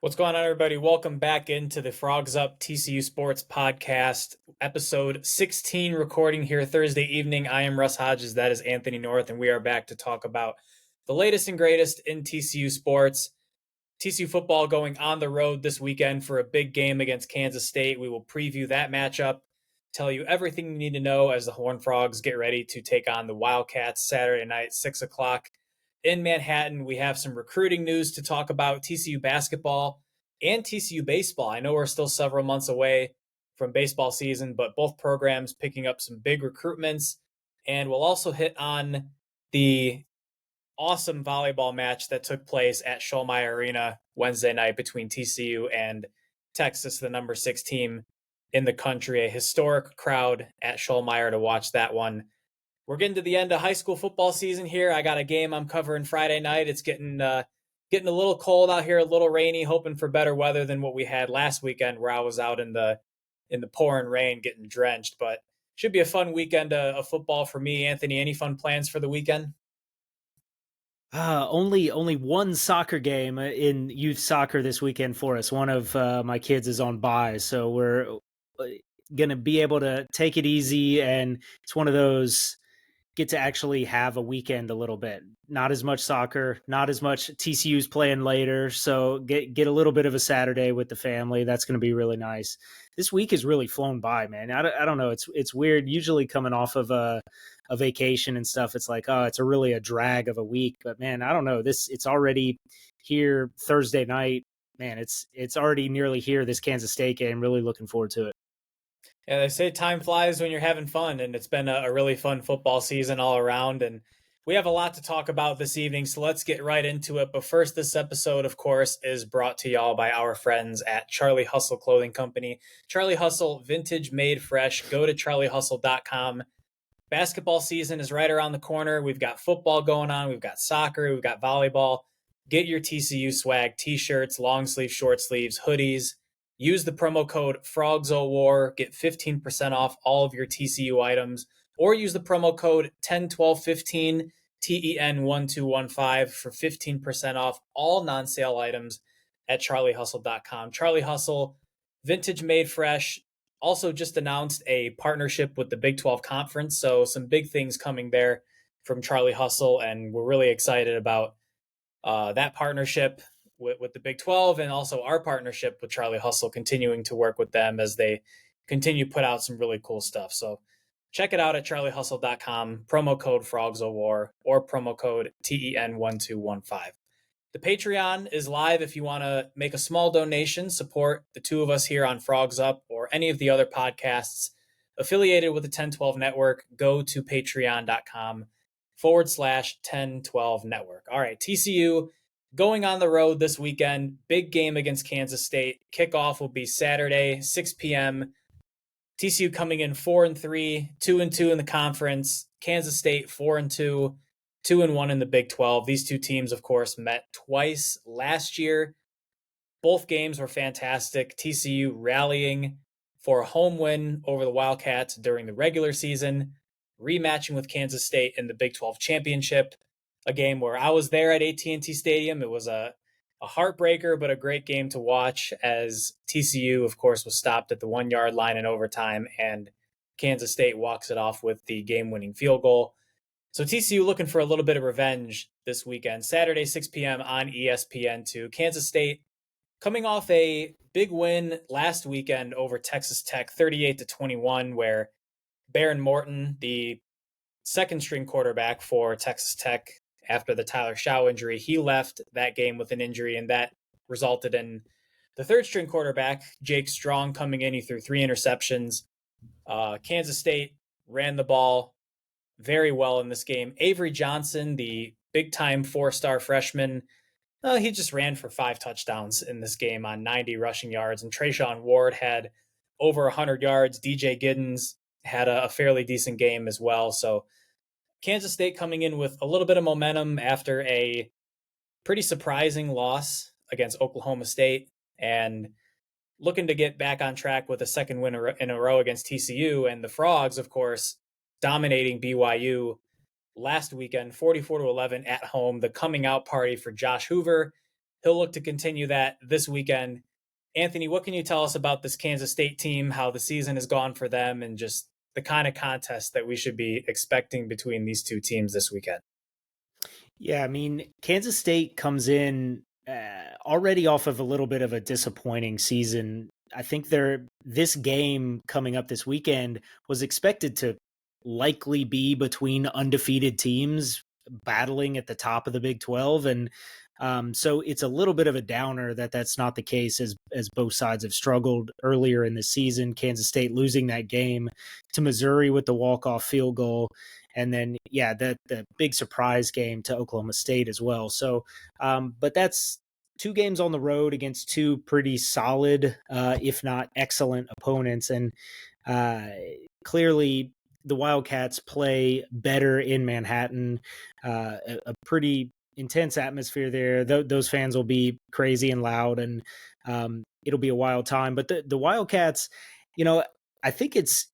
What's going on, everybody? Welcome back into the Frogs Up TCU Sports Podcast, episode 16, recording here Thursday evening. I am Russ Hodges. That is Anthony North, and we are back to talk about the latest and greatest in TCU sports. TCU football going on the road this weekend for a big game against Kansas State. We will preview that matchup, tell you everything you need to know as the Horned Frogs get ready to take on the Wildcats Saturday night, 6 o'clock in Manhattan. We have some recruiting news to talk about, TCU basketball and TCU baseball. I know we're still several months away from baseball season, but both programs picking up some big recruitments. And we'll also hit on the awesome volleyball match that took place at Schollmaier Arena Wednesday night between TCU and Texas, the number 6 team in the country. A historic crowd at Schollmaier to watch that one. We're getting to the end of high school football season here. I got a game I'm covering Friday night. It's getting a little cold out here, a little rainy, hoping for better weather than what we had last weekend where I was out in the pouring rain getting drenched. But should be a fun weekend of football for me. Anthony, any fun plans for the weekend? Only one soccer game in youth soccer this weekend for us. One of my kids is on bye, so we're gonna be able to take it easy, and it's one of those get to actually have a weekend a little bit. Not as much soccer, not as much TCU's playing later, so get a little bit of a Saturday with the family. That's going to be really nice. This week has really flown by, man. I don't know. It's weird. Usually coming off of a vacation and stuff, it's like, oh, it's really a drag of a week. But man, I don't know. It's already here Thursday night. Man, it's already nearly here. This Kansas State game. Really looking forward to it. Yeah, they say time flies when you're having fun, and it's been a really fun football season all around. And we have a lot to talk about this evening, so let's get right into it. But first, this episode, of course, is brought to y'all by our friends at Charlie Hustle Clothing Company. Charlie Hustle, vintage made fresh. Go to charliehustle.com. Basketball season is right around the corner. We've got football going on. We've got soccer. We've got volleyball. Get your TCU swag, t-shirts, long sleeves, short sleeves, hoodies. Use the promo code FROGSOWAR, get 15% off all of your TCU items, or use the promo code 101215 TEN1215 for 15% off all non-sale items at charliehustle.com. Charlie Hustle, vintage made fresh. Also just announced a partnership with the Big 12 Conference, so some big things coming there from Charlie Hustle, and we're really excited about that partnership with the Big 12, and also our partnership with Charlie Hustle, continuing to work with them as they continue to put out some really cool stuff. So check it out at charliehustle.com, promo code FROGSOWAR or promo code TEN1215. The Patreon is live if you want to make a small donation, support the two of us here on Frogs Up or any of the other podcasts affiliated with the 1012 network. Go to patreon.com/1012 network. All right, TCU going on the road this weekend. Big game against Kansas State. Kickoff will be Saturday, 6 p.m. TCU coming in 4-3, 2-2 in the conference. Kansas State 4-2, 2-1 in the Big 12. These two teams, of course, met twice last year. Both games were fantastic. TCU rallying for a home win over the Wildcats during the regular season, rematching with Kansas State in the Big 12 championship, a game where I was there at AT&T Stadium. It was a heartbreaker, but a great game to watch, as TCU, of course, was stopped at the 1-yard line in overtime, and Kansas State walks it off with the game-winning field goal. So TCU looking for a little bit of revenge this weekend. Saturday, 6 p.m. on ESPN2. Kansas State coming off a big win last weekend over Texas Tech, 38-21, where Baron Morton, the second-string quarterback for Texas Tech after the Tyler Shaw injury, he left that game with an injury, and that resulted in the third-string quarterback, Jake Strong, coming in. He threw 3 interceptions. Kansas State ran the ball very well in this game. Avery Johnson, the big-time 4-star freshman, he just ran for 5 touchdowns in this game on 90 rushing yards. And Trayshawn Ward had over 100 yards. DJ Giddens had a fairly decent game as well. So Kansas State coming in with a little bit of momentum after a pretty surprising loss against Oklahoma State, and looking to get back on track with a second win in a row against TCU. And the Frogs, of course, dominating BYU last weekend, 44-11 at home. The coming out party for Josh Hoover He'll look to continue that this weekend. Anthony, what can you tell us about this Kansas State team, how the season has gone for them, and just the kind of contest that we should be expecting between these two teams this weekend? Yeah, I mean, Kansas State comes in already off of a little bit of a disappointing season. I think this game coming up this weekend was expected to likely be between undefeated teams battling at the top of the Big 12, and so it's a little bit of a downer that that's not the case, as both sides have struggled earlier in the season. Kansas State losing that game to Missouri with the walk-off field goal, and then the big surprise game to Oklahoma State as well. So, but that's two games on the road against two pretty solid, if not excellent, opponents, and clearly the Wildcats play better in Manhattan. A pretty intense atmosphere there. Those fans will be crazy and loud, and it'll be a wild time. But the Wildcats, I think it's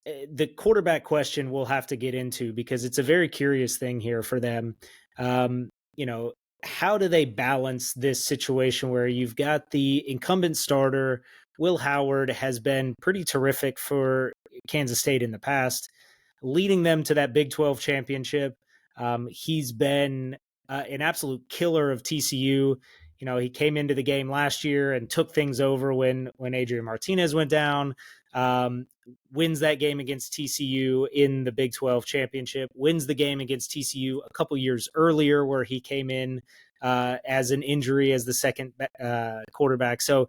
the quarterback question we'll have to get into, because it's a very curious thing here for them. How do they balance this situation where you've got the incumbent starter, Will Howard, has been pretty terrific for Kansas State in the past, leading them to that Big 12 championship. He's been an absolute killer of TCU. He came into the game last year and took things over when Adrian Martinez went down. Wins that game against TCU in the Big 12 championship, wins the game against TCU a couple years earlier where he came in as an injury as the second quarterback. So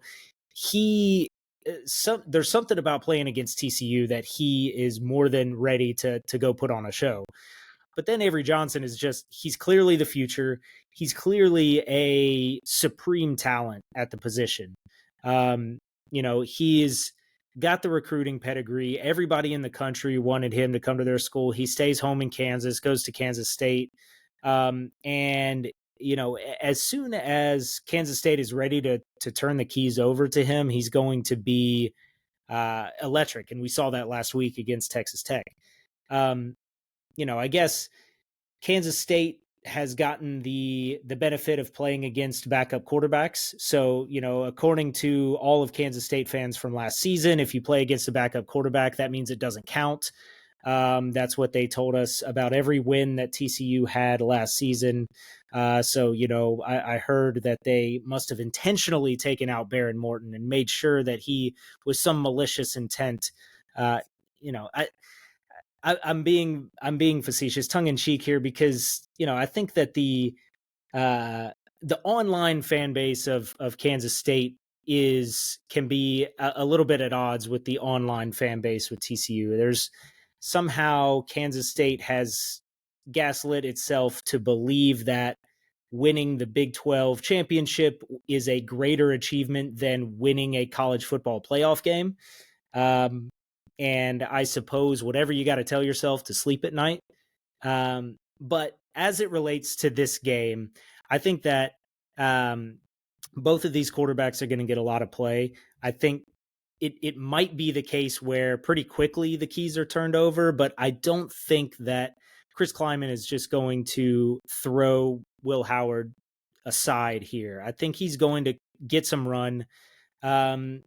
there's something about playing against TCU that he is more than ready to go put on a show. But then Avery Johnson he's clearly the future. He's clearly a supreme talent at the position. He's got the recruiting pedigree. Everybody in the country wanted him to come to their school. He stays home in Kansas, goes to Kansas State. And as soon as Kansas State is ready to turn the keys over to him, he's going to be electric. And we saw that last week against Texas Tech. I guess Kansas State has gotten the benefit of playing against backup quarterbacks. So, according to all of Kansas State fans from last season, if you play against a backup quarterback, that means it doesn't count. That's what they told us about every win that TCU had last season. So, I heard that they must have intentionally taken out Baron Morton and made sure that he was some malicious intent. I'm being facetious, tongue in cheek here, because I think that the online fan base of Kansas State can be a little bit at odds with the online fan base with TCU. There's somehow Kansas State has gaslit itself to believe that winning the Big 12 championship is a greater achievement than winning a college football playoff game. And I suppose whatever you got to tell yourself to sleep at night. But as it relates to this game, I think that both of these quarterbacks are going to get a lot of play. I think it might be the case where pretty quickly the keys are turned over, but I don't think that Chris Klieman is just going to throw Will Howard aside here. I think he's going to get some run. But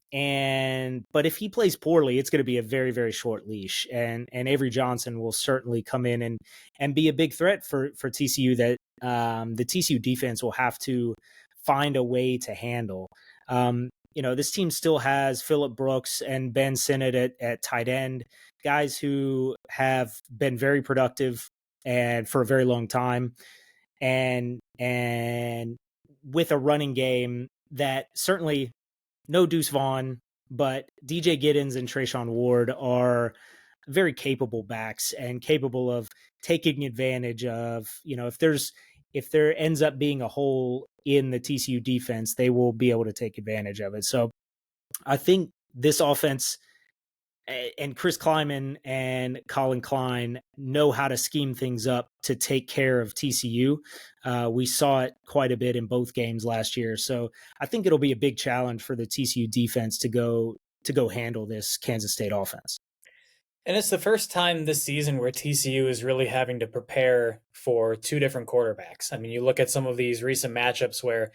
if he plays poorly, it's going to be a very, very short leash, and Avery Johnson will certainly come in and be a big threat for TCU that the TCU defense will have to find a way to handle. This team still has Phillip Brooks and Ben Sinnott at tight end, guys who have been very productive and for a very long time, and with a running game that certainly no Deuce Vaughn, but DJ Giddens and Trayshawn Ward are very capable backs and capable of taking advantage of, if there ends up being a hole in the TCU defense, they will be able to take advantage of it. So I think this offense and Chris Klieman and Colin Klein know how to scheme things up to take care of TCU. We saw it quite a bit in both games last year. So I think it'll be a big challenge for the TCU defense to go handle this Kansas State offense. And it's the first time this season where TCU is really having to prepare for two different quarterbacks. I mean, you look at some of these recent matchups where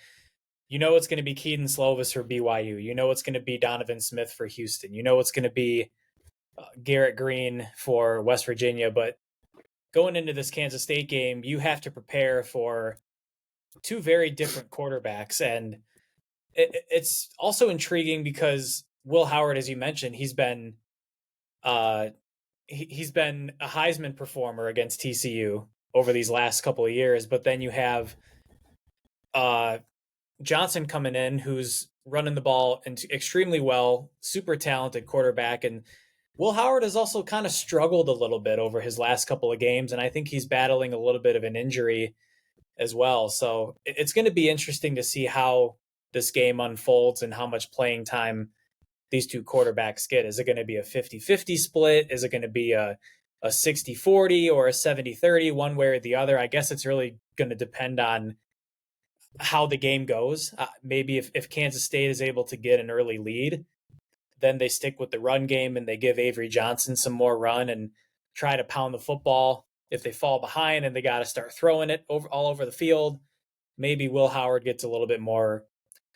You know it's going to be Keaton Slovis for BYU. You know it's going to be Donovan Smith for Houston. You know it's going to be Garrett Green for West Virginia. But going into this Kansas State game, you have to prepare for two very different quarterbacks. And it's also intriguing because Will Howard, as you mentioned, he's been a Heisman performer against TCU over these last couple of years. But then you have Johnson coming in, who's running the ball extremely well, super talented quarterback. And Will Howard has also kind of struggled a little bit over his last couple of games, and I think he's battling a little bit of an injury as well. So it's going to be interesting to see how this game unfolds and how much playing time these two quarterbacks get. Is it going to be a 50-50 split? Is it going to be a 60-40 or a 70-30, one way or the other? I guess it's really going to depend on how the game goes. Maybe if Kansas State is able to get an early lead, then they stick with the run game and they give Avery Johnson some more run and try to pound the football. If they fall behind and they got to start throwing it all over the field, maybe Will Howard gets a little bit more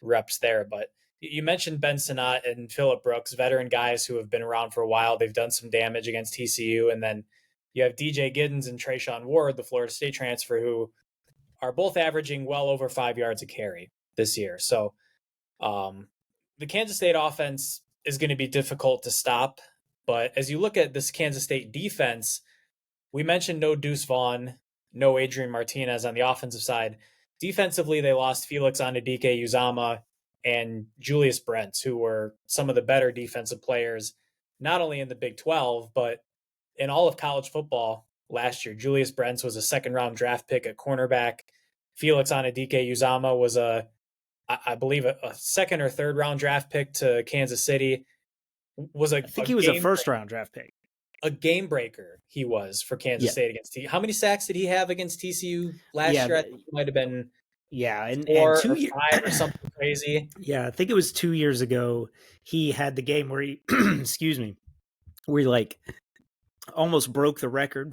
reps there. But you mentioned Ben Sinnott and Phillip Brooks, veteran guys who have been around for a while. They've done some damage against TCU. And then you have DJ Giddens and Trayshawn Ward, the Florida State transfer, who are both averaging well over 5 yards a carry this year. So the Kansas State offense is going to be difficult to stop. But as you look at this Kansas State defense, we mentioned no Deuce Vaughn, no Adrian Martinez on the offensive side. Defensively, they lost Felix Anudike-Uzama and Julius Brents, who were some of the better defensive players, not only in the Big 12, but in all of college football last year. Julius Brents was a second-round draft pick at cornerback. Felix Anudike-Uzama was I believe a second or third round draft pick to Kansas City. I think he was a first round draft pick. A game breaker he was for Kansas State against TCU. How many sacks did he have against TCU last year? I think it might have been and 4 or 5 or something crazy. Yeah, I think it was 2 years ago. He had the game where he, excuse me, where he like almost broke the record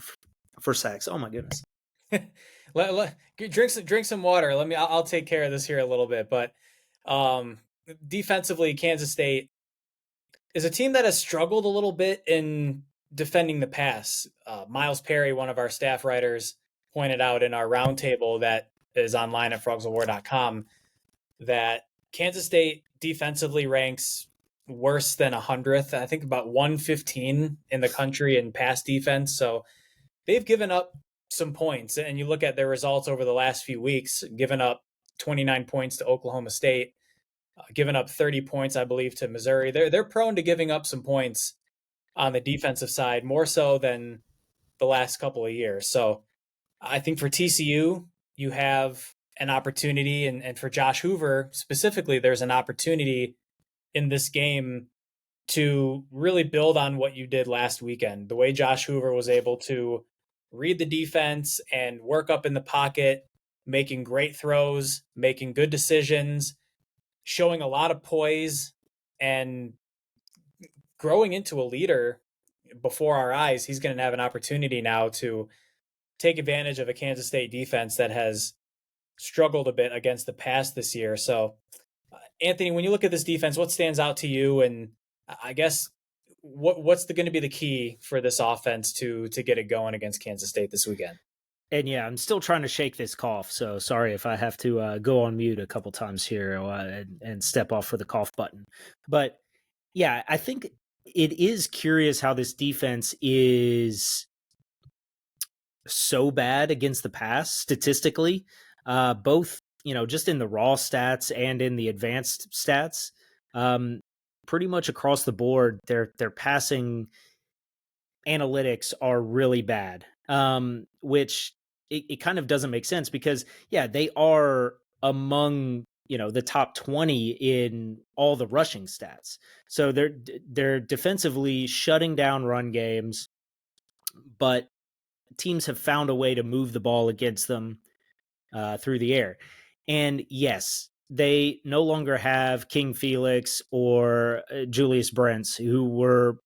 for sacks. Oh my goodness. Drink some water. I'll take care of this here a little bit. But defensively, Kansas State is a team that has struggled a little bit in defending the pass. Miles Perry, one of our staff writers, pointed out in our roundtable that is online at frogsofwar.com that Kansas State defensively ranks worse than 100th. I think about 115 in the country in pass defense. So they've given up some points, and you look at their results over the last few weeks, given up 29 points to Oklahoma State, given up 30 points, I believe, to Missouri. They're prone to giving up some points on the defensive side, more so than the last couple of years. So I think for TCU, you have an opportunity, and for Josh Hoover specifically, there's an opportunity in this game to really build on what you did last weekend. The way Josh Hoover was able to read the defense and work up in the pocket, making great throws, making good decisions, showing a lot of poise, and growing into a leader before our eyes. He's going to have an opportunity now to take advantage of a Kansas State defense that has struggled a bit against the pass this year. So, Anthony, when you look at this defense, what stands out to you? And I guess what's going to be the key for this offense to get it going against Kansas State this weekend? And yeah, I'm still trying to shake this cough, so sorry if I have to go on mute a couple times here and step off for the cough button. But yeah, I think it is curious how this defense is so bad against the pass statistically, both just in the raw stats and in the advanced stats. Pretty much across the board, their passing analytics are really bad, which it kind of doesn't make sense because, yeah, they are among the top 20 in all the rushing stats. So they're defensively shutting down run games, but teams have found a way to move the ball against them through the air. And yes, they no longer have King Felix or Julius Brents, who were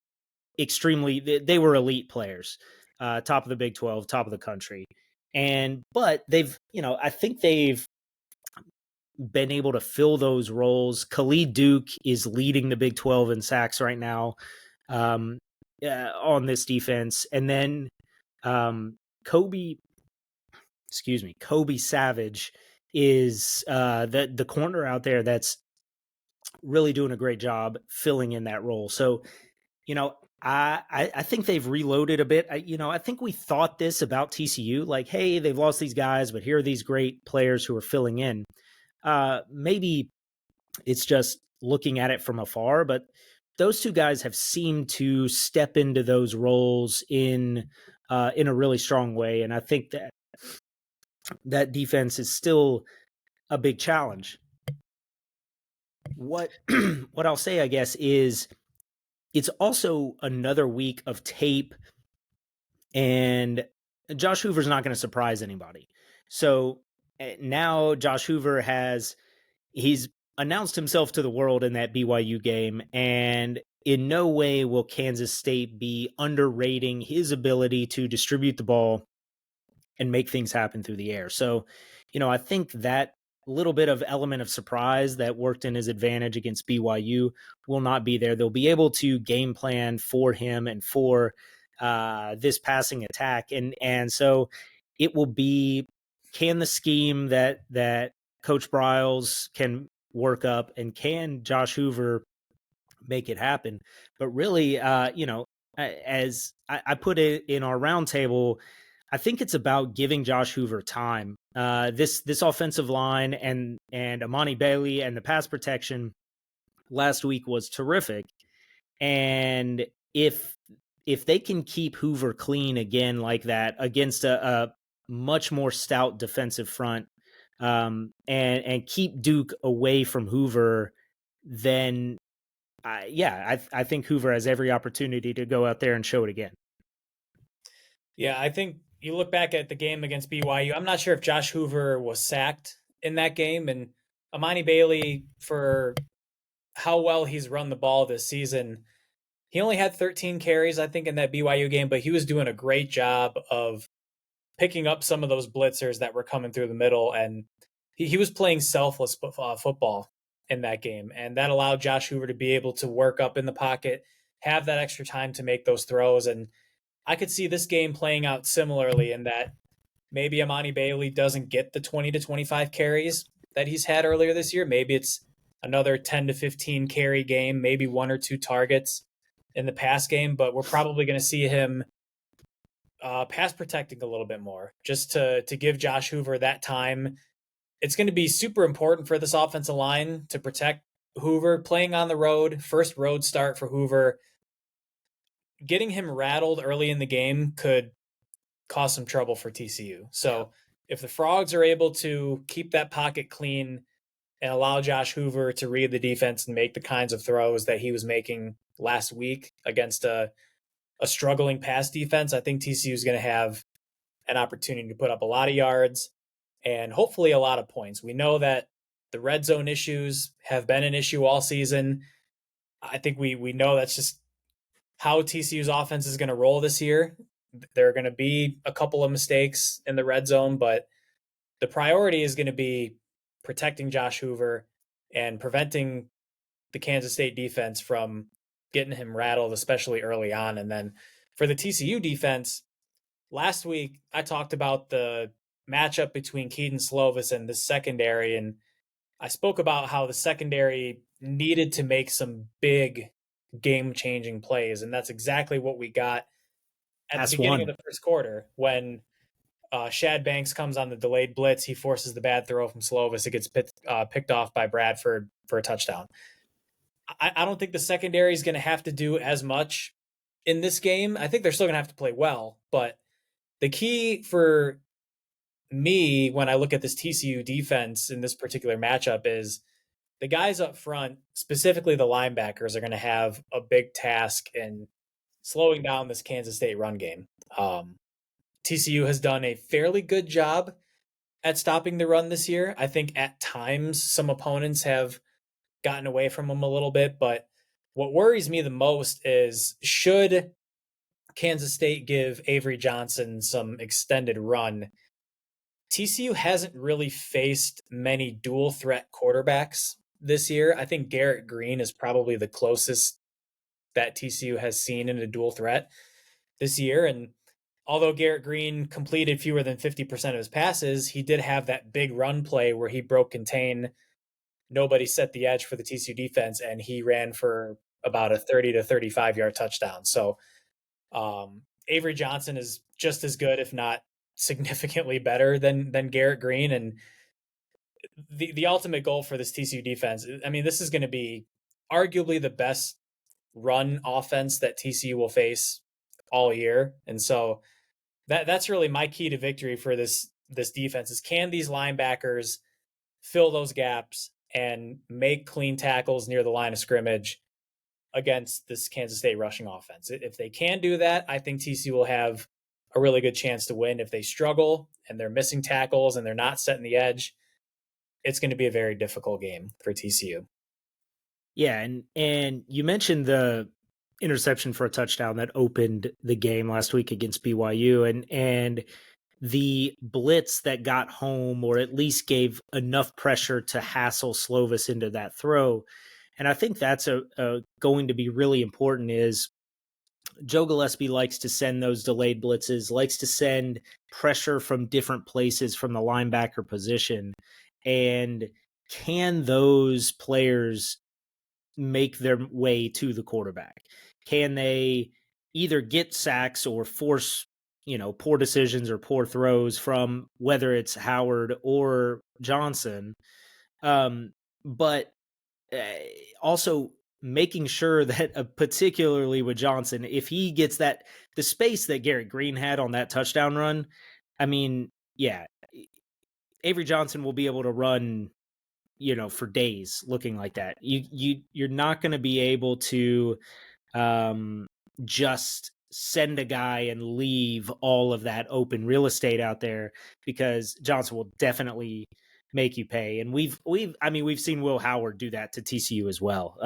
they were elite players, top of the Big 12, top of the country. But they've, I think they've been able to fill those roles. Khalid Duke is leading the Big 12 in sacks right now on this defense. And then Kobe Savage is the corner out there that's really doing a great job filling in that role. So, I think they've reloaded a bit. I think we thought this about TCU, like, hey, they've lost these guys, but here are these great players who are filling in. Maybe it's just looking at it from afar, but those two guys have seemed to step into those roles in a really strong way. And I think that defense is still a big challenge. What I'll say, I guess, is it's also another week of tape, and Josh Hoover's not going to surprise anybody. So now Josh Hoover he's announced himself to the world in that BYU game, and in no way will Kansas State be underrating his ability to distribute the ball and make things happen through the air. So, I think that little bit of element of surprise that worked in his advantage against BYU will not be there. They'll be able to game plan for him and for this passing attack. And so it will be, can the scheme that Coach Briles can work up, and can Josh Hoover make it happen? But really, as I put it in our roundtable, I think it's about giving Josh Hoover time. This offensive line and Amani Bailey and the pass protection last week was terrific. And if they can keep Hoover clean again like that against a much more stout defensive front, and keep Duke away from Hoover, then I think Hoover has every opportunity to go out there and show it again. Yeah, I think you look back at the game against BYU, I'm not sure if Josh Hoover was sacked in that game, and Amani Bailey, for how well he's run the ball this season, he only had 13 carries, I think, in that BYU game, but he was doing a great job of picking up some of those blitzers that were coming through the middle, and he was playing selfless football in that game, and that allowed Josh Hoover to be able to work up in the pocket, have that extra time to make those throws. And I could see this game playing out similarly in that maybe Amani Bailey doesn't get the 20 to 25 carries that he's had earlier this year. Maybe it's another 10 to 15 carry game, maybe one or two targets in the pass game, but we're probably going to see him pass protecting a little bit more, just to give Josh Hoover that time. It's going to be super important for this offensive line to protect Hoover playing on the road. First road start for Hoover. Getting him rattled early in the game could cause some trouble for TCU. So if the Frogs are able to keep that pocket clean and allow Josh Hoover to read the defense and make the kinds of throws that he was making last week against a struggling pass defense, I think TCU is going to have an opportunity to put up a lot of yards and hopefully a lot of points. We know that the red zone issues have been an issue all season. I think we know that's just how TCU's offense is going to roll this year. There are going to be a couple of mistakes in the red zone, but the priority is going to be protecting Josh Hoover and preventing the Kansas State defense from getting him rattled, especially early on. And then for the TCU defense, last week I talked about the matchup between Keaton Slovis and the secondary, and I spoke about how the secondary needed to make some big game-changing plays, and that's exactly what we got at the beginning of the first quarter when Shad Banks comes on the delayed blitz. He forces the bad throw from Slovis. It gets picked off by Bradford for a touchdown. I don't think the secondary is going to have to do as much in this game. I think they're still going to have to play well, but the key for me when I look at this TCU defense in this particular matchup is the guys up front, specifically the linebackers, are going to have a big task in slowing down this Kansas State run game. TCU has done a fairly good job at stopping the run this year. I think at times some opponents have gotten away from them a little bit, but what worries me the most is, should Kansas State give Avery Johnson some extended run, TCU hasn't really faced many dual threat quarterbacks this year. I think Garrett Green is probably the closest that TCU has seen in a dual threat this year. And although Garrett Green completed fewer than 50% of his passes, he did have that big run play where he broke contain. Nobody set the edge for the TCU defense, and he ran for about a 30 to 35-yard touchdown. So Avery Johnson is just as good, if not significantly better than Garrett Green. And the ultimate goal for this TCU defense, I mean, this is going to be arguably the best run offense that TCU will face all year. And so that's really my key to victory for this defense is, can these linebackers fill those gaps and make clean tackles near the line of scrimmage against this Kansas State rushing offense? If they can do that, I think TCU will have a really good chance to win. If they struggle and they're missing tackles and they're not setting the edge, it's going to be a very difficult game for TCU. Yeah, and you mentioned the interception for a touchdown that opened the game last week against BYU, and the blitz that got home, or at least gave enough pressure to hassle Slovis into that throw. And I think that's going to be really important. Is Joe Gillespie likes to send those delayed blitzes, likes to send pressure from different places from the linebacker position. And can those players make their way to the quarterback? Can they either get sacks or force, poor decisions or poor throws from whether it's Howard or Johnson? But also making sure that, particularly with Johnson, if he gets the space that Garrett Green had on that touchdown run, I mean, yeah, Avery Johnson will be able to run, for days looking like that. You're not going to be able to just send a guy and leave all of that open real estate out there, because Johnson will definitely make you pay. And we've seen Will Howard do that to TCU as well.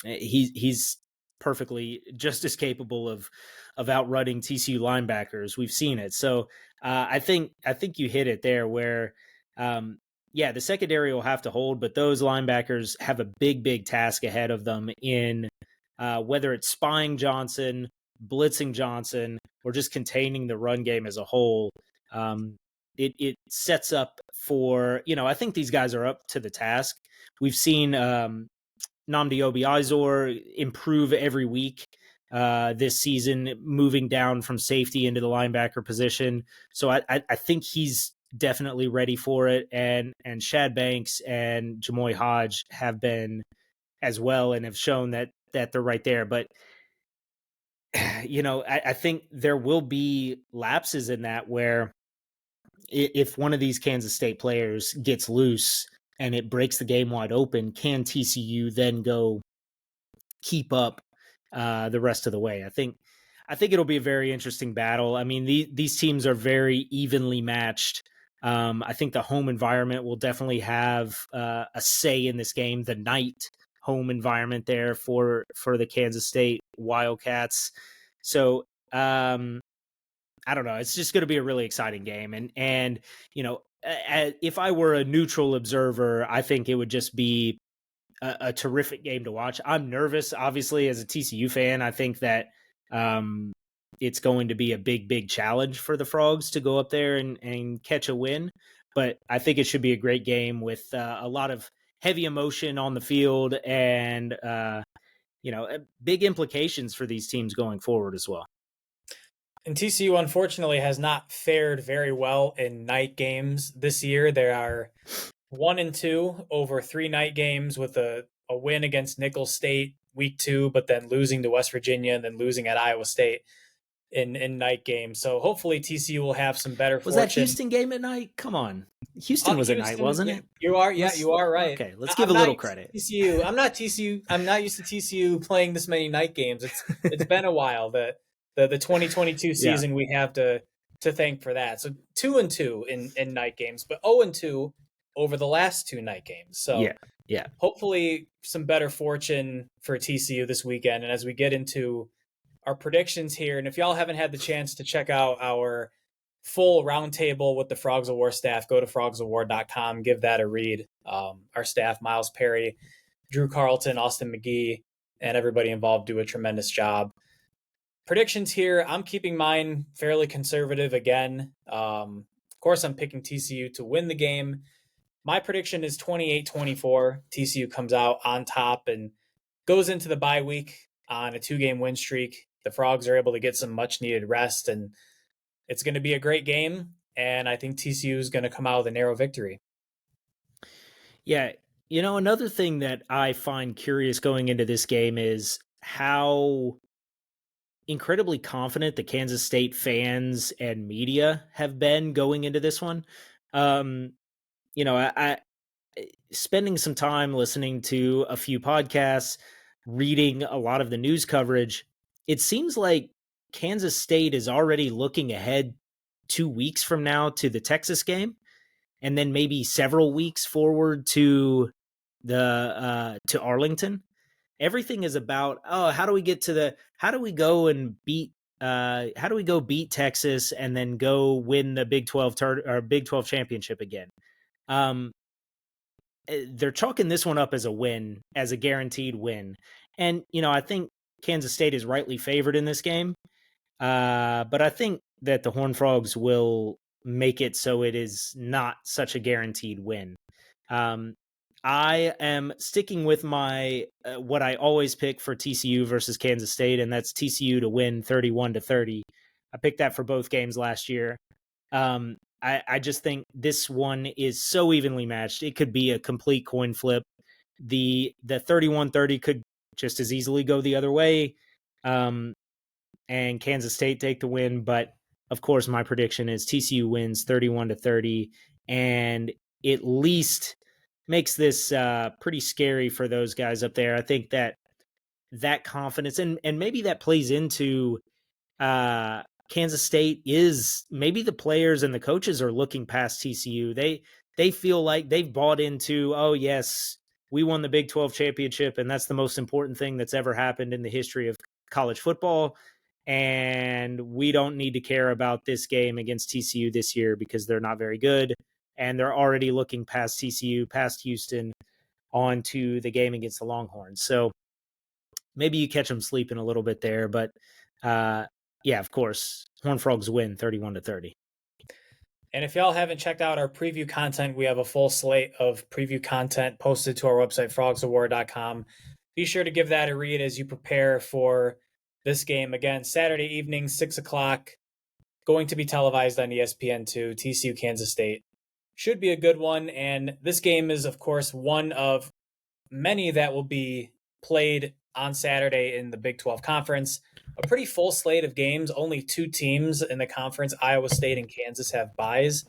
He's perfectly just as capable of outrunning TCU linebackers. We've seen it. So I think you hit it there where, the secondary will have to hold, but those linebackers have a big task ahead of them in whether it's spying Johnson, blitzing Johnson, or just containing the run game as a whole. It sets up for, I think these guys are up to the task. We've seen Nnamdi Obiazor improve every week this season, moving down from safety into the linebacker position. So I think he's definitely ready for it. And Shad Banks and Jamoy Hodge have been as well and have shown that they're right there. But, I think there will be lapses in that where if one of these Kansas State players gets loose and it breaks the game wide open, can TCU then go keep up the rest of the way? I think it'll be a very interesting battle. I mean, these teams are very evenly matched. I think the home environment will definitely have a say in this game. The night home environment there for the Kansas State Wildcats. So I don't know. It's just going to be a really exciting game. And if I were a neutral observer, I think it would just be a terrific game to watch. I'm nervous, obviously, as a TCU fan. I think that it's going to be a big challenge for the Frogs to go up there and catch a win. But I think it should be a great game with a lot of heavy emotion on the field and, big implications for these teams going forward as well. And TCU, unfortunately, has not fared very well in night games this year. They are 1-2 over 3 night games, with a win against Nicholls State week 2, but then losing to West Virginia and then losing at Iowa State in night games. So hopefully TCU will have some better fortune. Was that Houston game at night? Come on. Houston was at night, wasn't it? You are right. Okay, let's give a little credit. TCU. I'm not used to TCU playing this many night games. It's been a while. The 2022 season we have to thank for that. So 2-2 in night games, but 0-2 over the last 2 night games. So yeah. Hopefully some better fortune for TCU this weekend. And as we get into our predictions here, and if y'all haven't had the chance to check out our full roundtable with the Frogs of War staff, go to frogsofwar.com, give that a read. Our staff, Miles Perry, Drew Carlton, Austin McGee, and everybody involved do a tremendous job. Predictions here, I'm keeping mine fairly conservative again. Of course, I'm picking TCU to win the game. My prediction is 28-24. TCU comes out on top and goes into the bye week on a 2-game win streak. The Frogs are able to get some much-needed rest, and it's going to be a great game, and I think TCU is going to come out with a narrow victory. Yeah, another thing that I find curious going into this game is how incredibly confident the Kansas State fans and media have been going into this one. I spending some time listening to a few podcasts, reading a lot of the news coverage, it seems like Kansas State is already looking ahead 2 weeks from now to the Texas game, and then maybe several weeks forward to to Arlington. Everything is about, how do we go beat Texas and then go win the Big 12 or Big 12 championship again. They're chalking this one up as a win, as a guaranteed win. And, I think Kansas State is rightly favored in this game. But I think that the Horned Frogs will make it so it is not such a guaranteed win. I am sticking with my what I always pick for TCU versus Kansas State, and that's TCU to win 31-30. I picked that for both games last year. I just think this one is so evenly matched. It could be a complete coin flip. The 31-30 could just as easily go the other way, and Kansas State take the win. But of course, my prediction is TCU wins 31-30, and at least makes this pretty scary for those guys up there. I think that confidence, and maybe that plays into Kansas State, is maybe the players and the coaches are looking past TCU. They feel like they've bought into, oh yes, we won the Big 12 championship, and that's the most important thing that's ever happened in the history of college football. And we don't need to care about this game against TCU this year because they're not very good. And they're already looking past TCU, past Houston, onto the game against the Longhorns. So maybe you catch them sleeping a little bit there. But yeah, of course, Horned Frogs win 31-30. And if y'all haven't checked out our preview content, we have a full slate of preview content posted to our website, frogsofwar.com. Be sure to give that a read as you prepare for this game. Again, Saturday evening, 6 o'clock, going to be televised on ESPN2, TCU Kansas State. Should be a good one, and this game is, of course, one of many that will be played on Saturday in the Big 12 Conference. A pretty full slate of games. Only 2 teams in the conference, Iowa State and Kansas, have byes.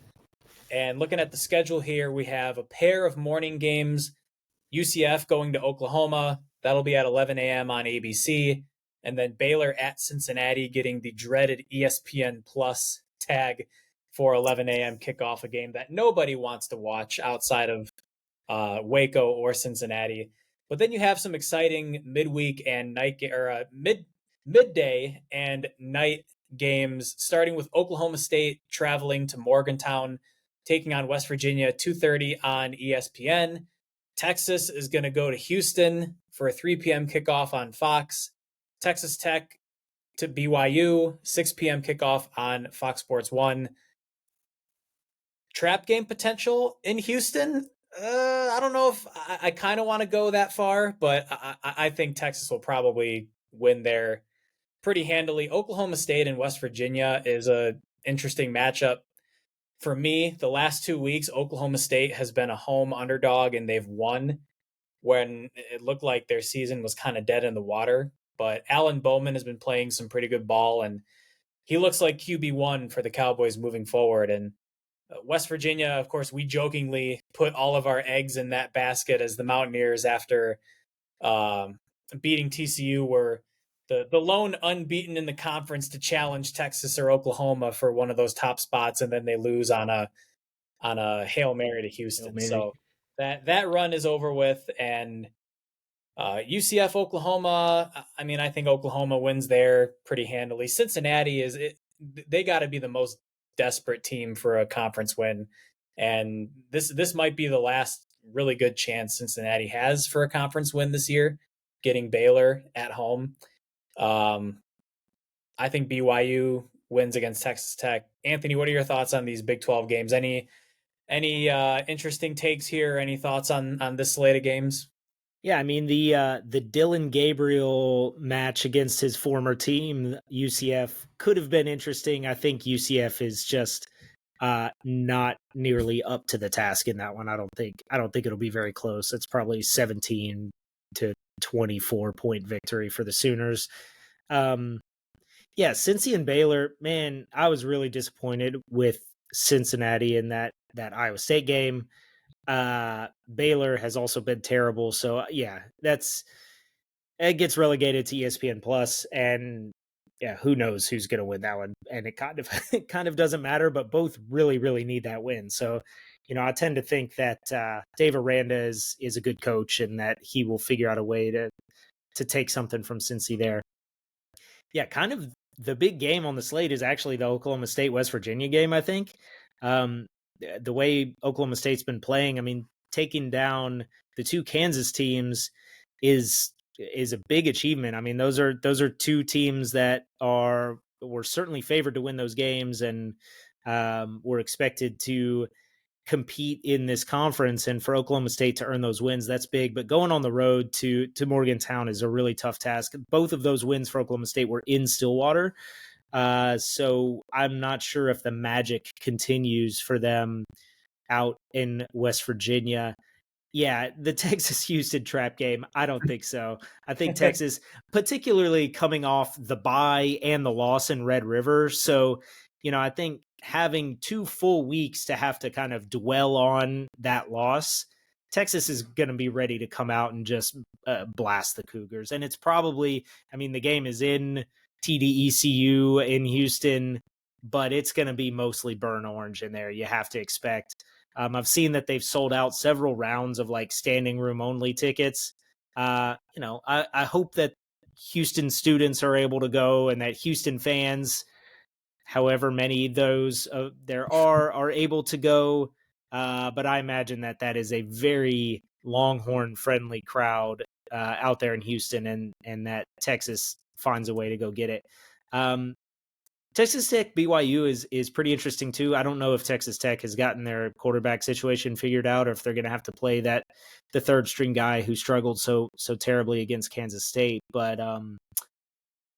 And looking at the schedule here, we have a pair of morning games. UCF going to Oklahoma. That'll be at 11 a.m. on ABC. And then Baylor at Cincinnati, getting the dreaded ESPN Plus tag for 11 a.m. kickoff, a game that nobody wants to watch outside of Waco or Cincinnati. But then you have some exciting midweek and night or midday and night games, starting with Oklahoma State traveling to Morgantown, taking on West Virginia, 2:30 on ESPN. Texas is going to go to Houston for a 3 p.m. kickoff on Fox. Texas Tech to BYU, 6 p.m. kickoff on Fox Sports 1. Trap game potential in Houston? I don't know if I kind of want to go that far, but I think Texas will probably win there pretty handily. Oklahoma State and West Virginia is a interesting matchup. For me, the last 2 weeks, Oklahoma State has been a home underdog, and they've won when it looked like their season was kind of dead in the water. But Alan Bowman has been playing some pretty good ball, and he looks like QB1 for the Cowboys moving forward. And West Virginia, of course, we jokingly put all of our eggs in that basket as the Mountaineers, after beating TCU, were the lone unbeaten in the conference to challenge Texas or Oklahoma for one of those top spots, and then they lose on a Hail Mary to Houston. So that run is over with. And UCF Oklahoma, I mean, I think Oklahoma wins there pretty handily. Cincinnati they got to be the most desperate team for a conference win. And this might be the last really good chance Cincinnati has for a conference win this year, getting Baylor at home. I think BYU wins against Texas Tech. Anthony, what are your thoughts on these Big 12 games? Any interesting takes here? Any thoughts on this slate of games? Yeah, I mean the Dylan Gabriel match against his former team, UCF, could have been interesting. I think UCF is just not nearly up to the task in that one. I don't think it'll be very close. It's probably 17 to 24 point victory for the Sooners. Yeah, Cincy and Baylor, man, I was really disappointed with Cincinnati in that Iowa State game. Baylor has also been terrible, so yeah, it gets relegated to ESPN Plus, and yeah, who knows who's going to win that one? And it kind of it kind of doesn't matter, but both really really need that win. So, I tend to think that Dave Aranda is a good coach, and that he will figure out a way to take something from Cincy there. Yeah, kind of the big game on the slate is actually the Oklahoma State West Virginia game, I think. The way Oklahoma State's been playing, I mean, taking down the two Kansas teams is a big achievement. I mean, those are two teams that were certainly favored to win those games, and were expected to compete in this conference. And for Oklahoma State to earn those wins, that's big. But going on the road to Morgantown is a really tough task. Both of those wins for Oklahoma State were in Stillwater. So I'm not sure if the magic continues for them out in West Virginia. Yeah, the Texas-Houston trap game, I don't think so. I think Texas, particularly coming off the bye and the loss in Red River. So, I think having 2 full weeks to have to kind of dwell on that loss, Texas is going to be ready to come out and just blast the Cougars. And it's probably, I mean, the game is in TDECU in Houston, but it's going to be mostly burnt orange in there. You have to expect. I've seen that they've sold out several rounds of like standing room only tickets. I hope that Houston students are able to go, and that Houston fans, however many those there are able to go. But I imagine that is a very Longhorn friendly crowd out there in Houston, and that Texas finds a way to go get it. Texas Tech BYU is pretty interesting too. I don't know if Texas Tech has gotten their quarterback situation figured out, or if they're going to have to play the third string guy who struggled so terribly against Kansas State. But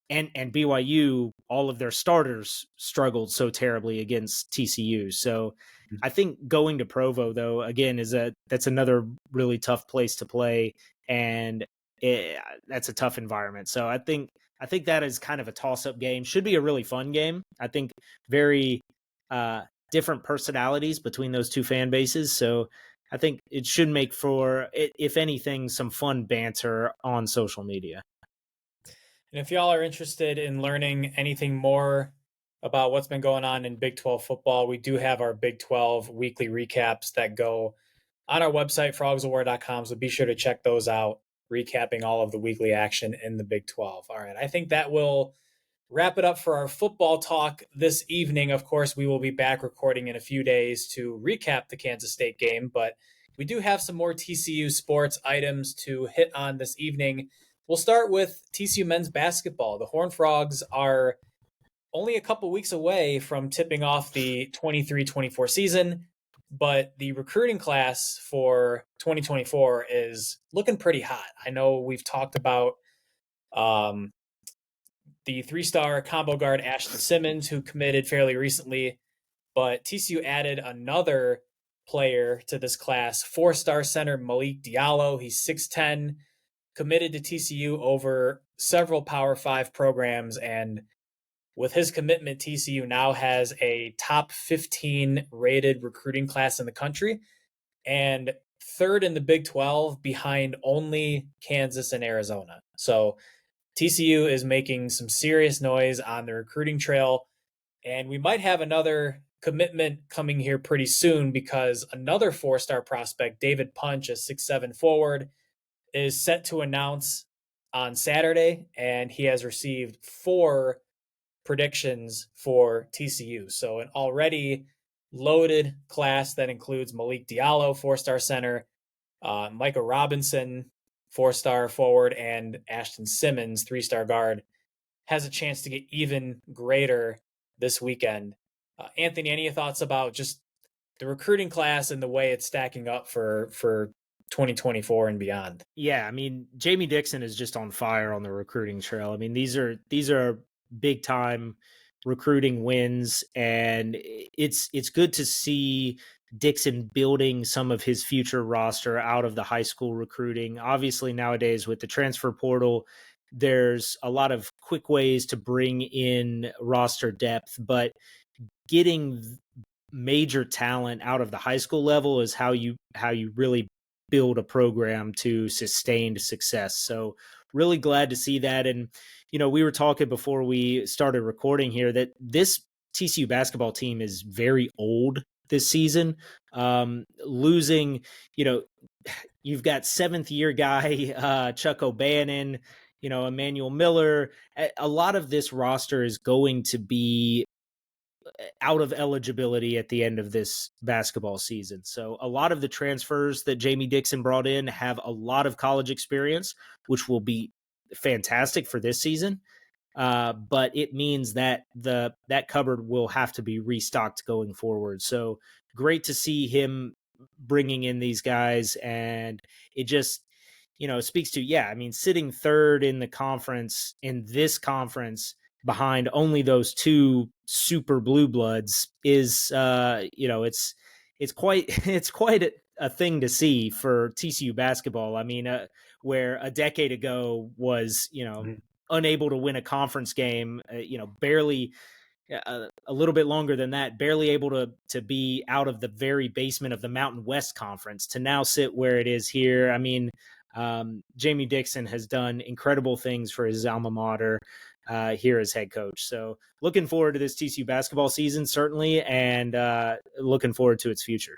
and BYU, all of their starters struggled so terribly against TCU. So I think going to Provo though, again, that's another really tough place to play, and that's a tough environment. So I think that is kind of a toss-up game. Should be a really fun game. I think very different personalities between those two fan bases. So I think it should make for, if anything, some fun banter on social media. And if y'all are interested in learning anything more about what's been going on in Big 12 football, we do have our Big 12 weekly recaps that go on our website, frogsofwar.com. So be sure to check those out, recapping all of the weekly action in the Big 12. All right, I think that will wrap it up for our football talk this evening. Of course, we will be back recording in a few days to recap the Kansas State game, but we do have some more TCU sports items to hit on this evening. We'll start with TCU men's basketball. The Horned Frogs are only a couple weeks away from tipping off the 23-24 season, but the recruiting class for 2024 is looking pretty hot. I know we've talked about the 3-star combo guard Ashton Simmons, who committed fairly recently, but TCU added another player to this class, 4-star center Malik Diallo. He's 6'10", committed to TCU over several Power 5 programs, and with his commitment, TCU now has a top 15 rated recruiting class in the country, and third in the Big 12 behind only Kansas and Arizona. So TCU is making some serious noise on the recruiting trail, and we might have another commitment coming here pretty soon, because another 4-star prospect, David Punch, a 6'7" forward, is set to announce on Saturday, and he has received 4 predictions for TCU. So an already loaded class that includes Malik Diallo, 4-star center, Micah Robinson, 4-star forward, and Ashton Simmons, 3-star guard, has a chance to get even greater this weekend. Anthony, any thoughts about just the recruiting class and the way it's stacking up for 2024 and beyond? Yeah, I mean, Jamie Dixon is just on fire on the recruiting trail. I mean, these are big time recruiting wins, and it's good to see Dixon building some of his future roster out of the high school recruiting. Obviously, nowadays with the transfer portal, there's a lot of quick ways to bring in roster depth, but getting major talent out of the high school level is how you really build a program to sustained success. So really glad to see that. And we were talking before we started recording here that this TCU basketball team is very old this season. Losing, you've got 7th-year guy Chuck O'Bannon, Emmanuel Miller. A lot of this roster is going to be out of eligibility at the end of this basketball season. So a lot of the transfers that Jamie Dixon brought in have a lot of college experience, which will be fantastic for this season. But it means that that cupboard will have to be restocked going forward. So great to see him bringing in these guys, and it just speaks to, I mean, sitting third in the conference, in this conference, behind only those 2 super blue bloods is it's quite a thing to see for TCU basketball. I mean, where a decade ago was unable to win a conference game, barely a little bit longer than that, barely able to be out of the very basement of the Mountain West Conference, to now sit where it is here. I mean, Jamie Dixon has done incredible things for his alma mater here as head coach. So looking forward to this TCU basketball season, certainly, and looking forward to its future.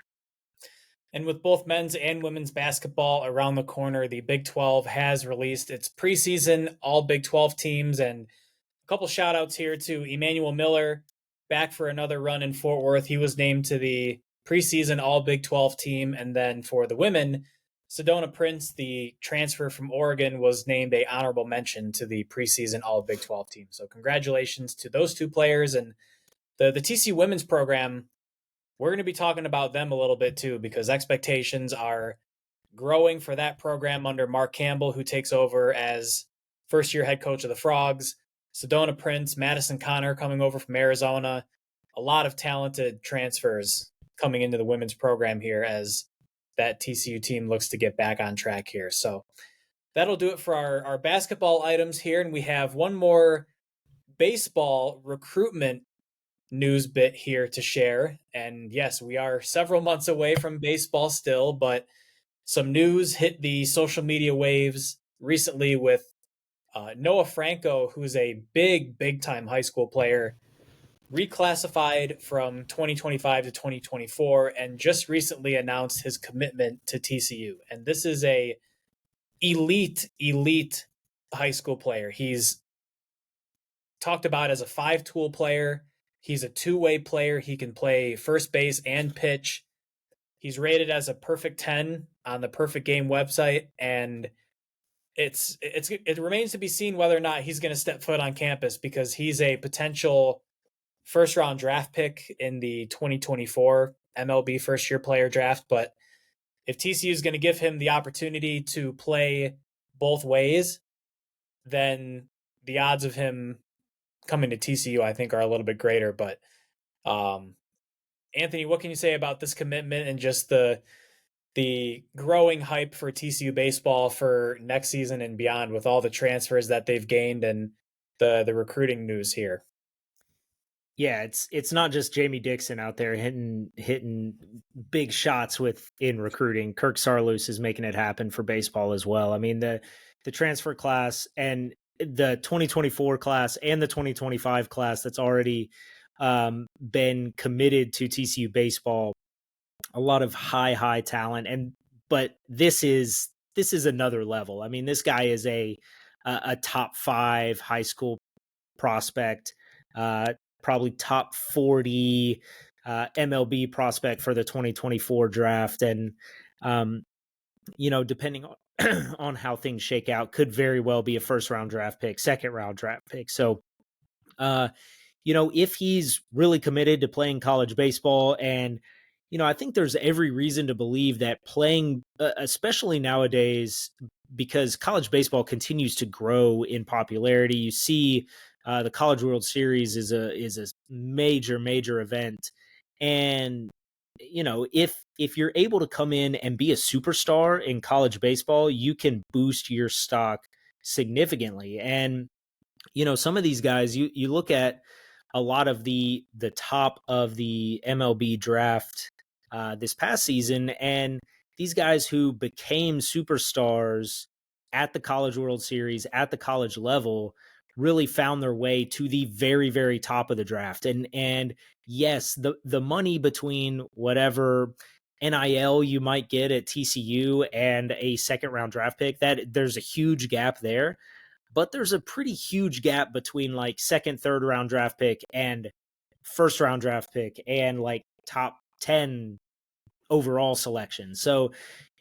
And with both men's and women's basketball around the corner, the Big 12 has released its preseason all Big 12 teams. And a couple shout outs here to Emmanuel Miller, back for another run in Fort Worth. He was named to the preseason all Big 12 team. And then for the women, Sedona Prince, the transfer from Oregon, was named a honorable mention to the preseason all Big 12 team. So congratulations to those 2 players. And the TCU women's program, we're going to be talking about them a little bit too, because expectations are growing for that program under Mark Campbell, who takes over as first-year head coach of the Frogs. Sedona Prince, Madison Connor coming over from Arizona. A lot of talented transfers coming into the women's program here as that TCU team looks to get back on track here. So that'll do it for our basketball items here. And we have one more baseball recruitment news bit here to share. And yes, we are several months away from baseball still, but some news hit the social media waves recently with Noah Franco, who's a big time high school player, reclassified from 2025 to 2024 and just recently announced his commitment to TCU. And this is a elite high school player. He's talked about as a 5-tool player. He's a 2-way player. He can play first base and pitch. He's rated as a perfect 10 on the Perfect Game website, and it remains to be seen whether or not he's going to step foot on campus, because he's a potential first-round draft pick in the 2024 MLB first-year player draft. But if TCU is going to give him the opportunity to play both ways, then the odds of him coming to TCU, I think, are a little bit greater. But Anthony, what can you say about this commitment and just the growing hype for TCU baseball for next season and beyond, with all the transfers that they've gained and the recruiting news here? Yeah, it's not just Jamie Dixon out there hitting big shots in recruiting. Kirk Sarloos is making it happen for baseball as well. I mean, the transfer class and the 2024 class and the 2025 class that's already been committed to TCU baseball, a lot of high talent. But this is another level. I mean, this guy is a top 5 high school prospect. probably top 40 MLB prospect for the 2024 draft. And, depending on, on how things shake out, could very well be a first round draft pick, second round draft pick. So, if he's really committed to playing college baseball, and, I think there's every reason to believe that playing, especially nowadays, because college baseball continues to grow in popularity. You see, the College World Series is a major event, and if you're able to come in and be a superstar in college baseball, you can boost your stock significantly. And some of these guys, you look at a lot of the top of the MLB draft this past season, and these guys who became superstars at the College World Series at the college level really found their way to the very, very top of the draft. And yes, the money between whatever NIL you might get at TCU and a second round draft pick, that there's a huge gap there. But there's a pretty huge gap between like second, third round draft pick and first round draft pick and like top 10 overall selection. So,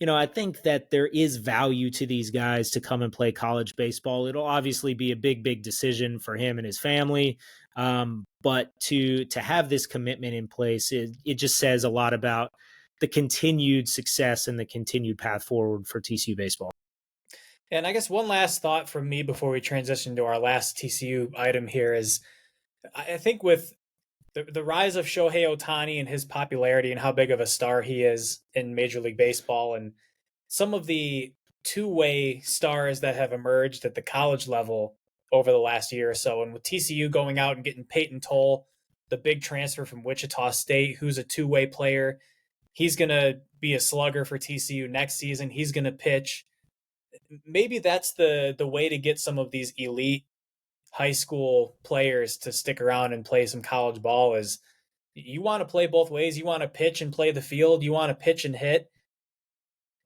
I think that there is value to these guys to come and play college baseball. It'll obviously be a big decision for him and his family. But to have this commitment in place, it just says a lot about the continued success and the continued path forward for TCU baseball. And I guess one last thought from me before we transition to our last TCU item here is, I think with the rise of Shohei Ohtani and his popularity and how big of a star he is in Major League Baseball, and some of the two-way stars that have emerged at the college level over the last year or so, and with TCU going out and getting Peyton Toll, the big transfer from Wichita State, who's a two-way player. He's going to be a slugger for TCU next season. He's going to pitch. Maybe that's the way to get some of these elite high school players to stick around and play some college ball. Is you want to play both ways. You want to pitch and play the field. You want to pitch and hit.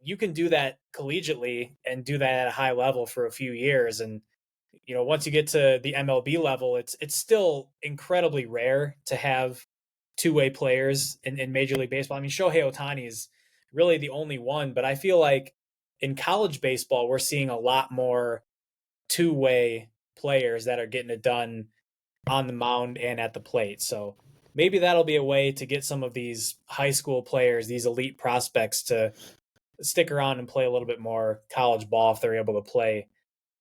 You can do that collegiately and do that at a high level for a few years. And, once you get to the MLB level, it's still incredibly rare to have two-way players in Major League Baseball. I mean, Shohei Ohtani is really the only one, but I feel like in college baseball, we're seeing a lot more two-way players that are getting it done on the mound and at the plate. So maybe that'll be a way to get some of these high school players, these elite prospects, to stick around and play a little bit more college ball if they're able to play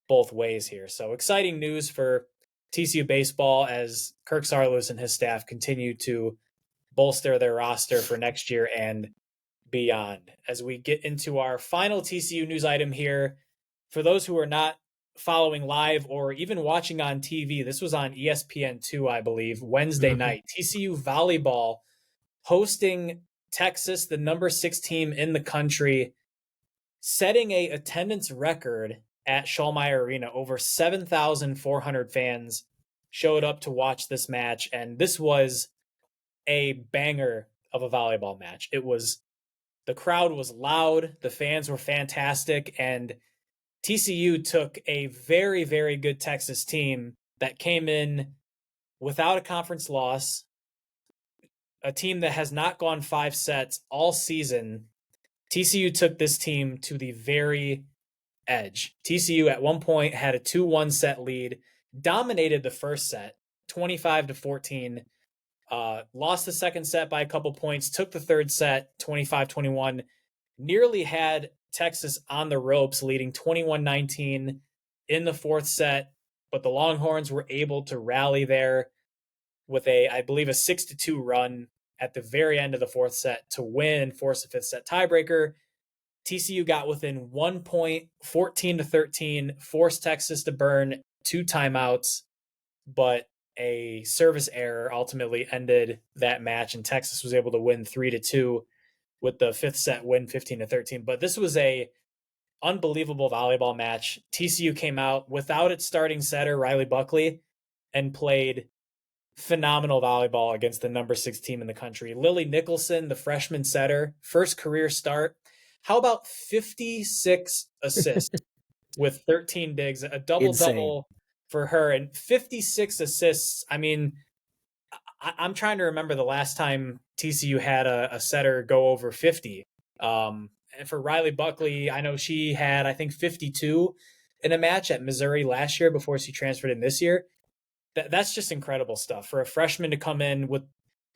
both ways here. So exciting news for TCU baseball as Kirk Saarloos and his staff continue to bolster their roster for next year and beyond. As we get into our final TCU news item here, for those who are not following live or even watching on TV, this was on ESPN2, I believe, Wednesday night. TCU Volleyball hosting Texas, the number 6 team in the country, setting a attendance record at Schollmaier Arena. Over 7,400 fans showed up to watch this match, and this was a banger of a volleyball match. The crowd was loud, the fans were fantastic, and TCU took a very, very good Texas team that came in without a conference loss, a team that has not gone 5 sets all season. TCU took this team to the very edge. TCU at one point had a 2-1 set lead, dominated the first set, 25-14, lost the second set by a couple points, took the third set, 25-21, nearly had Texas on the ropes, leading 21-19 in the fourth set, but the Longhorns were able to rally there with I believe, a 6-2 run at the very end of the fourth set to win and force a fifth set tiebreaker. TCU got within 1 point, 14-13, forced Texas to burn 2 timeouts, but a service error ultimately ended that match, and Texas was able to win 3-2 with the fifth set win 15-13. But this was a unbelievable volleyball match. TCU came out without its starting setter, Riley Buckley, and played phenomenal volleyball against the number 6 team in the country. Lily Nicholson, the freshman setter, first career start. How about 56 assists with 13 digs, a double-double for her, and 56 assists. I mean, I'm trying to remember the last time TCU had a setter go over 50. And for Riley Buckley, I know she had, I think, 52 in a match at Missouri last year before she transferred in this year. That's just incredible stuff for a freshman to come in with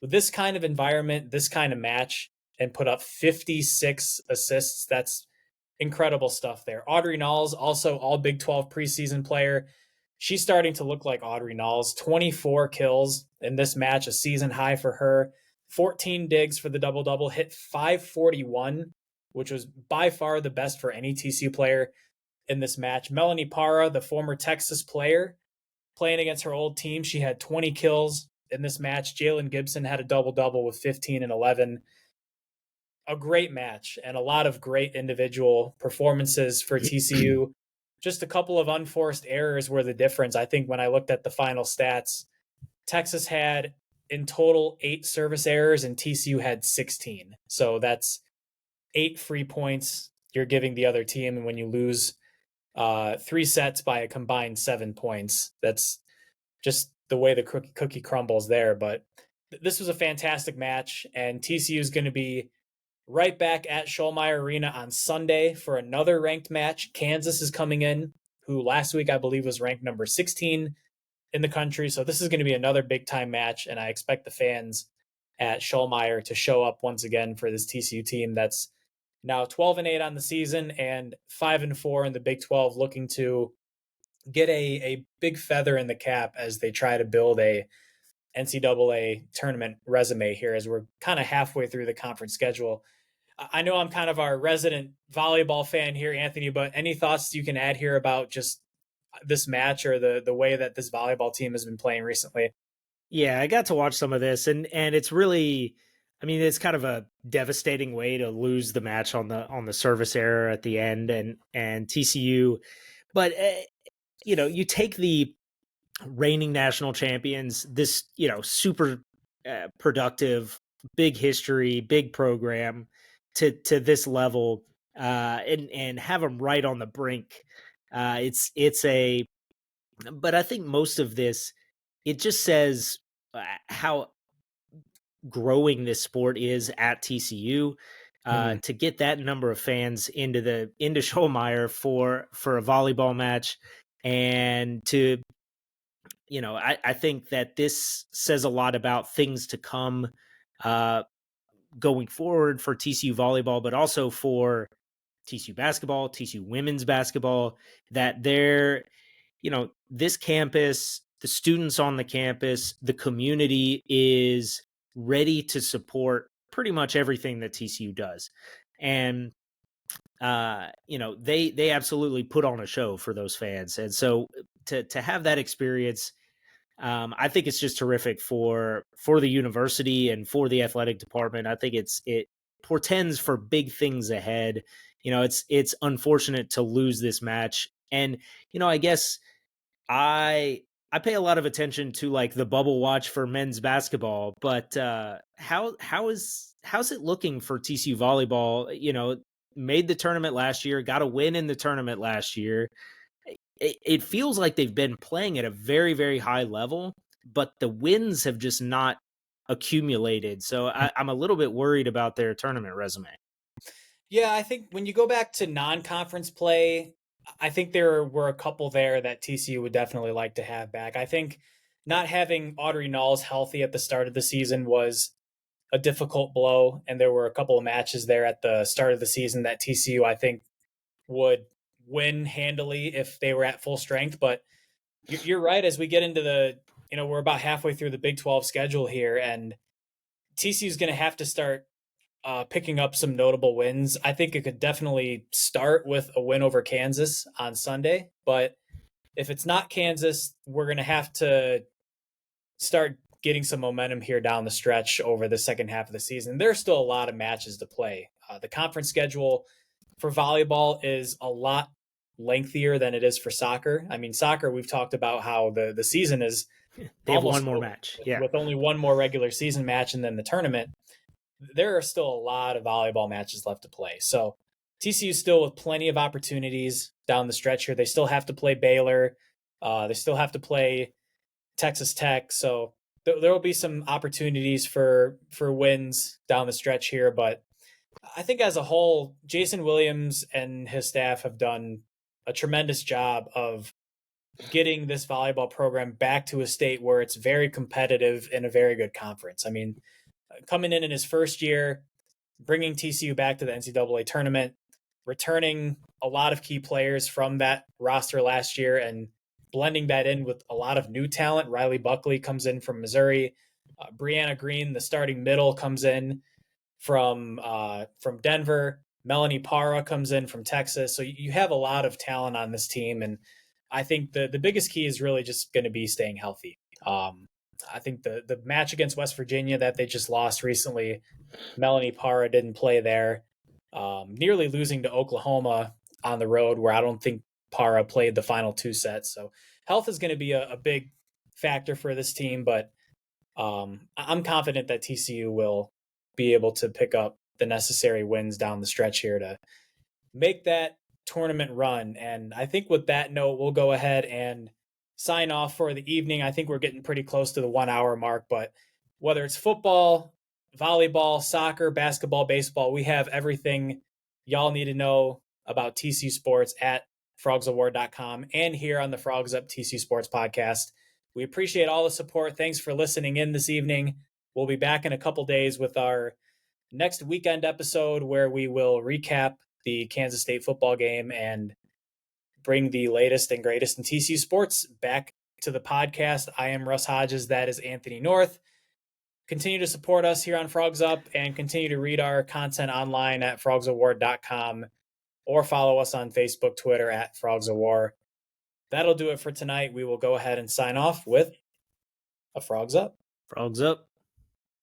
this kind of environment, this kind of match, and put up 56 assists. That's incredible stuff there. Audrey Knowles, also all Big 12 preseason player. She's starting to look like Audrey Knowles. 24 kills in this match, a season high for her. 14 digs for the double-double, hit 541, which was by far the best for any TCU player in this match. Melanie Parra, the former Texas player, playing against her old team, she had 20 kills in this match. Jalen Gibson had a double-double with 15 and 11. A great match and a lot of great individual performances for TCU. Just a couple of unforced errors were the difference. I think when I looked at the final stats, Texas had in total 8 service errors and TCU had 16. So that's 8 free points you're giving the other team. And when you lose 3 sets by a combined 7 points, that's just the way the cookie crumbles there. But this was a fantastic match, and TCU is going to be right back at Schollmaier Arena on Sunday for another ranked match. Kansas is coming in, who last week I believe was ranked number 16 in the country. So this is going to be another big time match, and I expect the fans at Schollmaier to show up once again for this TCU team that's now 12-8 on the season and 5-4 in the Big 12, looking to get a big feather in the cap as they try to build a NCAA tournament resume here as we're kind of halfway through the conference schedule. I know I'm kind of our resident volleyball fan here, Anthony, but any thoughts you can add here about just this match or the way that this volleyball team has been playing recently? Yeah, I got to watch some of this, and it's really, I mean, it's kind of a devastating way to lose the match on the service error at the end, and TCU, but you take the reigning national champions, this super productive, big history, big program to this level, and have them right on the brink. But I think most of this, it just says how growing this sport is at TCU. To get that number of fans into Schollmaier for a volleyball match, and to I think that this says a lot about things to come going forward for TCU volleyball, but also for TCU basketball, TCU women's basketball, that this campus, the students on the campus, the community is ready to support pretty much everything that TCU does. And they absolutely put on a show for those fans. And so to have that experience, I think it's just terrific for the university and for the athletic department. I think it portends for big things ahead. It's unfortunate to lose this match. And, I guess I pay a lot of attention to like the bubble watch for men's basketball, but how's it looking for TCU volleyball? Made the tournament last year, got a win in the tournament last year. It feels like they've been playing at a very, very high level, but the wins have just not accumulated. So I'm a little bit worried about their tournament resume. Yeah, I think when you go back to non-conference play, I think there were a couple there that TCU would definitely like to have back. I think not having Audrey Knowles healthy at the start of the season was a difficult blow, and there were a couple of matches there at the start of the season that TCU, I think, would win handily if they were at full strength. But you're right, as we get into we're about halfway through the Big 12 schedule here, and TCU is going to have to start picking up some notable wins. I think it could definitely start with a win over Kansas on Sunday, but if it's not Kansas, we're going to have to start getting some momentum here down the stretch over the second half of the season. There's still a lot of matches to play. The conference schedule for volleyball is a lot lengthier than it is for soccer. I mean, soccer, we've talked about how the season is they have one more match. Yeah. With only one more regular season match and then the tournament. There are still a lot of volleyball matches left to play. So TCU still with plenty of opportunities down the stretch here. They still have to play Baylor. They still have to play Texas Tech, so there will be some opportunities for wins down the stretch here. But I think as a whole, Jason Williams and his staff have done a tremendous job of getting this volleyball program back to a state where it's very competitive in a very good conference. I mean, coming in his first year, bringing TCU back to the NCAA tournament, returning a lot of key players from that roster last year and blending that in with a lot of new talent. Riley Buckley comes in from Missouri. Brianna Green, the starting middle, comes in from Denver. Melanie Parra comes in from Texas. So you have a lot of talent on this team, and I think the biggest key is really just going to be staying healthy. I think the match against West Virginia that they just lost recently, Melanie Parra didn't play there, nearly losing to Oklahoma on the road, where I don't think Parra played the final 2 sets. So health is going to be a big factor for this team, but I'm confident that TCU will be able to pick up the necessary wins down the stretch here to make that tournament run. And I think with that note, we'll go ahead and sign off for the evening. I think we're getting pretty close to the 1 hour mark, but whether it's football, volleyball, soccer, basketball, baseball, we have everything y'all need to know about TCU sports at frogsaward.com and here on the Frogs Up TCU Sports Podcast. We appreciate all the support. Thanks for listening in this evening. We'll be back in a couple days with our next weekend episode where we will recap the Kansas State football game and bring the latest and greatest in TCU sports back to the podcast. I am Russ Hodges. That is Anthony North. Continue to support us here on Frogs Up and continue to read our content online at frogsaward.com or follow us on Facebook, Twitter at Frogs of War. That'll do it for tonight. We will go ahead and sign off with a Frogs Up. Frogs Up.